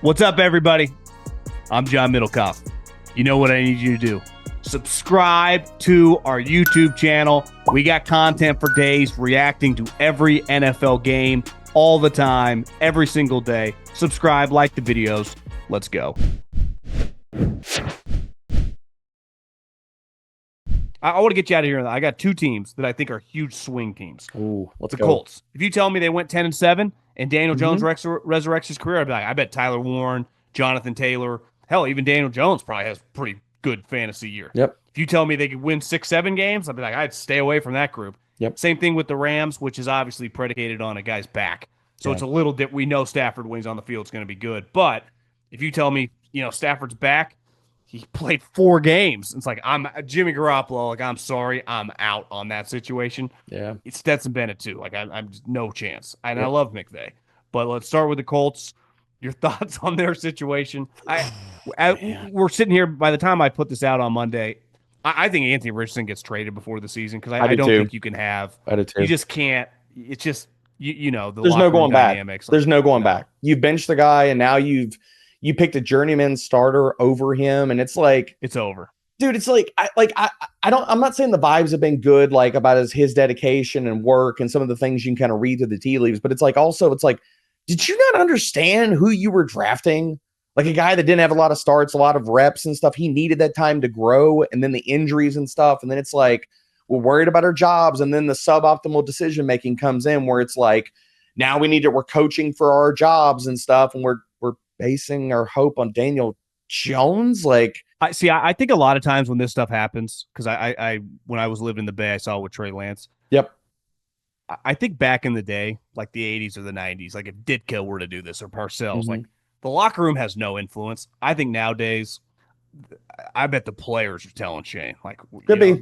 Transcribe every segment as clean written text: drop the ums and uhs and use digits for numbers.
What's up, everybody? I'm John Middlekauff. You know what I need you to do. Subscribe to our YouTube channel. We got content for days reacting to every NFL game all the time, every single day. Subscribe, like the videos. Let's go. I want to get you out of here. I got two teams that I think are huge swing teams. Ooh, let's the go. Colts. If you tell me they went 10-7 and Daniel Jones resurrects his career, I'd be like, I bet Tyler Warren, Jonathan Taylor, hell, even Daniel Jones probably has a pretty good fantasy year. Yep. If you tell me they could win 6-7 games, I'd be like, I'd stay away from that group. Yep. Same thing with the Rams, which is obviously predicated on a guy's back. So it's a little dip. We know Stafford, when he's on the field, is going to be good. But if you tell me, Stafford's back, he played 4 games. It's like, I'm Jimmy Garoppolo. Like, I'm sorry, I'm out on that situation. Yeah. It's Stetson Bennett, too. Like, I'm just no chance. And I love McVay. But let's start with the Colts. Your thoughts on their situation? We're sitting here, by the time I put this out on Monday, I think Anthony Richardson gets traded before the season because I don't think you can have. I do too. You just can't. It's just, the There's no going dynamics. back. There's no going back. You've benched the guy, and now you picked a journeyman starter over him, and it's like it's over, dude. It's like I'm not saying the vibes have been good, like about his dedication and work and some of the things you can kind of read through the tea leaves, but it's like did you not understand who you were drafting? Like a guy that didn't have a lot of starts, a lot of reps and stuff. He needed that time to grow, and then the injuries and stuff, and then it's like we're worried about our jobs, and then the suboptimal decision making comes in where it's like now we're coaching for our jobs and stuff, and we're basing our hope on Daniel Jones. Like, I think a lot of times when this stuff happens, because I when I was living in the Bay, I saw it with Trey Lance. Yep. I think back in the day, like the 80s or the 90s, like if Ditka were to do this or Parcells, like the locker room has no influence. I think nowadays, I bet the players are telling Shane, like, could be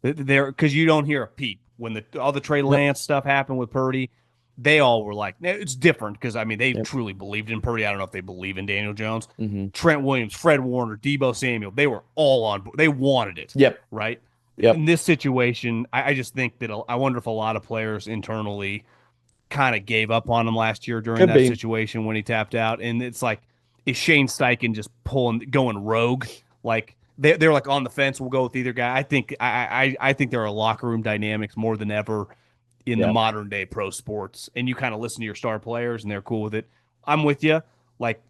they're because you don't hear a peep when all the Trey Lance stuff happened with Purdy. They all were like, it's different because, they truly believed in Purdy. I don't know if they believe in Daniel Jones. Trent Williams, Fred Warner, Deebo Samuel, they were all on board. They wanted it. Yep. Right? Yep. In this situation, I just think that I wonder if a lot of players internally kind of gave up on him last year during that situation when he tapped out. And it's like, is Shane Steichen just going rogue? Like, they're like on the fence. We'll go with either guy. I think there are locker room dynamics more than ever in the modern day pro sports, and you kind of listen to your star players and they're cool with it. I'm with you. Like,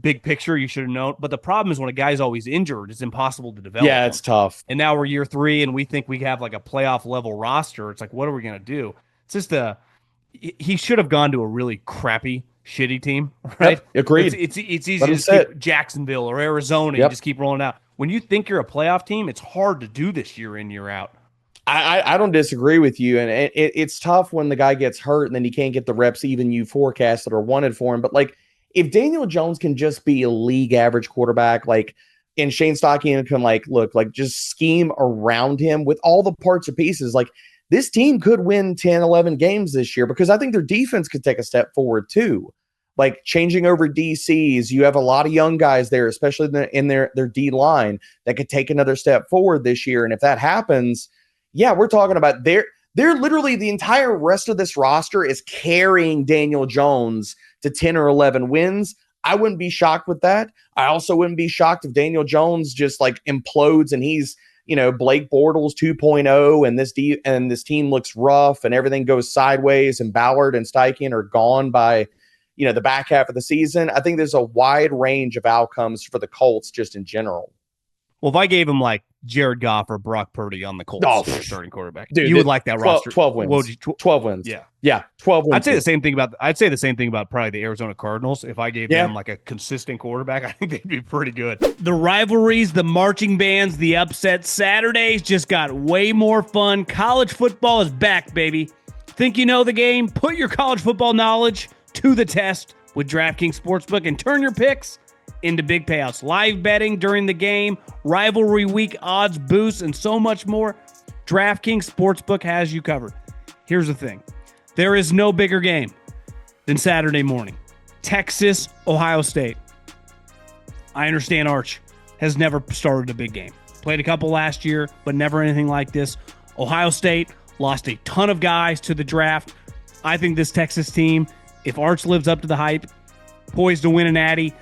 big picture, you should have known. But the problem is when a guy's always injured, it's impossible to develop. Yeah, it's tough. And now we're year 3 and we think we have like a playoff level roster. It's like, what are we going to do? It's just he should have gone to a really crappy, shitty team, right? Yep, agreed. It's easy to just keep Jacksonville or Arizona. You just keep rolling out. When you think you're a playoff team, it's hard to do this year in, year out. I don't disagree with you, and it's tough when the guy gets hurt and then he can't get the reps even you forecasted or wanted for him. But like, if Daniel Jones can just be a league average quarterback, like, and Shane Steichen can just scheme around him with all the parts and pieces, like this team could win 10, 11 games this year because I think their defense could take a step forward too. Like changing over DCs, you have a lot of young guys there, especially in their D line, that could take another step forward this year. And if that happens, yeah, we're talking about they're literally the entire rest of this roster is carrying Daniel Jones to 10 or 11 wins. I wouldn't be shocked with that. I also wouldn't be shocked if Daniel Jones just like implodes and he's, Blake Bortles 2.0 and this team looks rough and everything goes sideways and Ballard and Steichen are gone by, the back half of the season. I think there's a wide range of outcomes for the Colts just in general. Well, if I gave him like Jared Goff or Brock Purdy on the Colts starting quarterback, dude, you would like that 12, roster. 12 wins. 12 wins. Yeah. 12 wins. I'd say the same thing about probably the Arizona Cardinals. If I gave them like a consistent quarterback, I think they'd be pretty good. The rivalries, the marching bands, the upsets, Saturdays just got way more fun. College football is back, baby. Think you know the game? Put your college football knowledge to the test with DraftKings Sportsbook and turn your picks into big payouts. Live betting during the game, rivalry week odds boosts, and so much more. DraftKings Sportsbook has you covered. Here's the thing. There is no bigger game than Saturday morning. Texas, Ohio State. I understand Arch has never started a big game. Played a couple last year, but never anything like this. Ohio State lost a ton of guys to the draft. I think this Texas team, if Arch lives up to the hype, poised to win an Natty.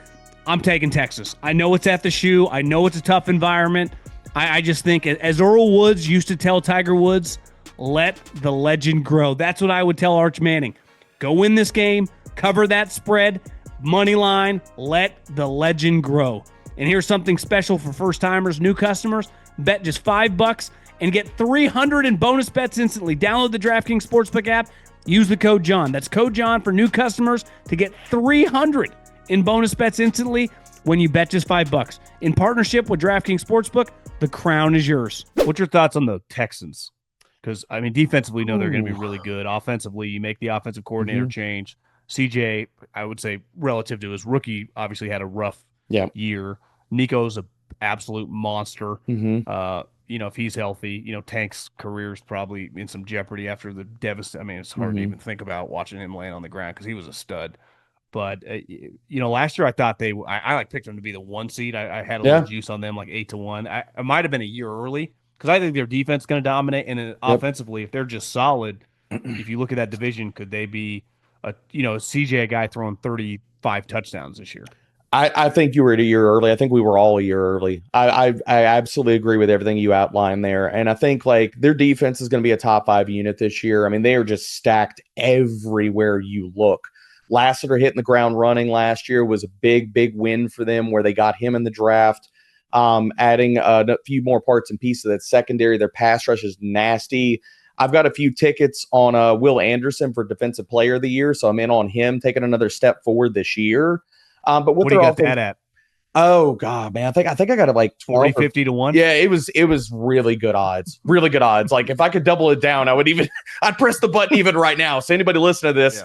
I'm taking Texas. I know it's at the shoe. I know it's a tough environment. I just think, as Earl Woods used to tell Tiger Woods, let the legend grow. That's what I would tell Arch Manning. Go win this game, cover that spread, money line, let the legend grow. And here's something special for first-timers, new customers. Bet just $5 and get $300 in bonus bets instantly. Download the DraftKings Sportsbook app. Use the code John. That's code John for new customers to get $300 in bonus bets instantly when you bet just $5. In partnership with DraftKings Sportsbook, the crown is yours. What's your thoughts on the Texans? Because, I mean, defensively, they're going to be really good. Offensively, you make the offensive coordinator change. CJ, I would say, relative to his rookie, obviously had a rough year. Nico's an absolute monster. If he's healthy, Tank's career is probably in some jeopardy after the devastating. I mean, it's hard to even think about watching him land on the ground because he was a stud. But, last year I thought I picked them to be the 1 seed. I had a little juice on them, like 8-1. I might have been a year early because I think their defense is going to dominate. And then offensively, if they're just solid, if you look at that division, could they be a CJ guy throwing 35 touchdowns this year? I think you were a year early. I think we were all a year early. I absolutely agree with everything you outlined there. And I think their defense is going to be a top 5 unit this year. I mean, they are just stacked everywhere you look. Lassiter hitting the ground running last year was a big win for them where they got him in the draft. Adding a few more parts and pieces of that secondary. Their pass rush is nasty. I've got a few tickets on Will Anderson for Defensive Player of the Year, so I'm in on him taking another step forward this year. But what do you got that at? Oh God, man, I think I got it like 40, 50 to 1. Yeah, it was really good odds. Really good odds. Like if I could double it down, I'd press the button even right now. So anybody listening to this,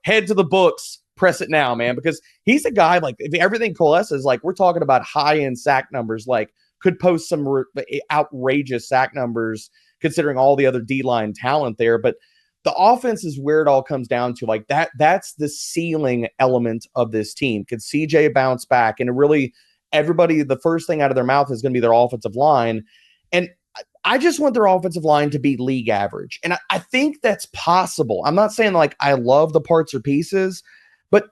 head to the books, press it now, man, because he's a guy if everything coalesces, we're talking about high-end sack numbers, could post some outrageous sack numbers considering all the other D-line talent there. But the offense is where it all comes down to. That's the ceiling element of this team. Could CJ bounce back? And really, everybody, the first thing out of their mouth is going to be their offensive line. And I just want their offensive line to be league average. And I think that's possible. I'm not saying I love the parts or pieces, but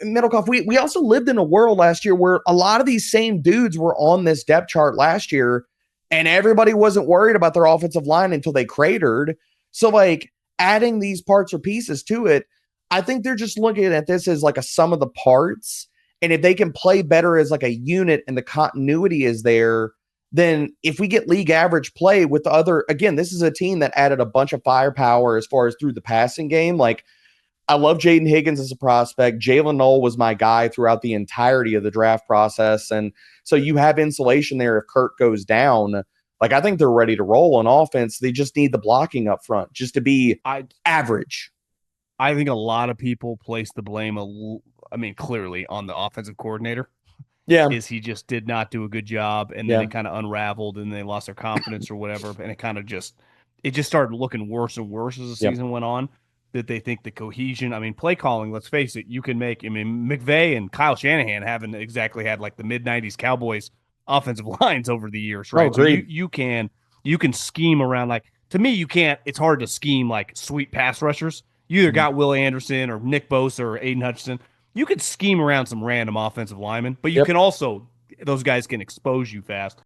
Middlekauff, we also lived in a world last year where a lot of these same dudes were on this depth chart last year, and everybody wasn't worried about their offensive line until they cratered. So adding these parts or pieces to it, I think they're just looking at this as a sum of the parts. And if they can play better as a unit and the continuity is there, then if we get league average play with the other, again, this is a team that added a bunch of firepower as far as through the passing game. I love Jaden Higgins as a prospect. Jalen Knoll was my guy throughout the entirety of the draft process. And so you have insulation there if Kurt goes down. I think they're ready to roll on offense. They just need the blocking up front just to be average. I think a lot of people place the blame, clearly on the offensive coordinator. Yeah. Is he just did not do a good job, and then it kind of unraveled, and they lost their confidence or whatever, and it kind of just started looking worse and worse as the season went on. That they think the cohesion, play calling, let's face it, you can make, McVay and Kyle Shanahan haven't exactly had the mid-90s Cowboys offensive lines over the years, right? So you can scheme around, to me, you can't, it's hard to scheme sweet pass rushers. You either got Will Anderson or Nick Bosa or Aiden Hutchinson. You could scheme around some random offensive linemen, but you can also, those guys can expose you fast.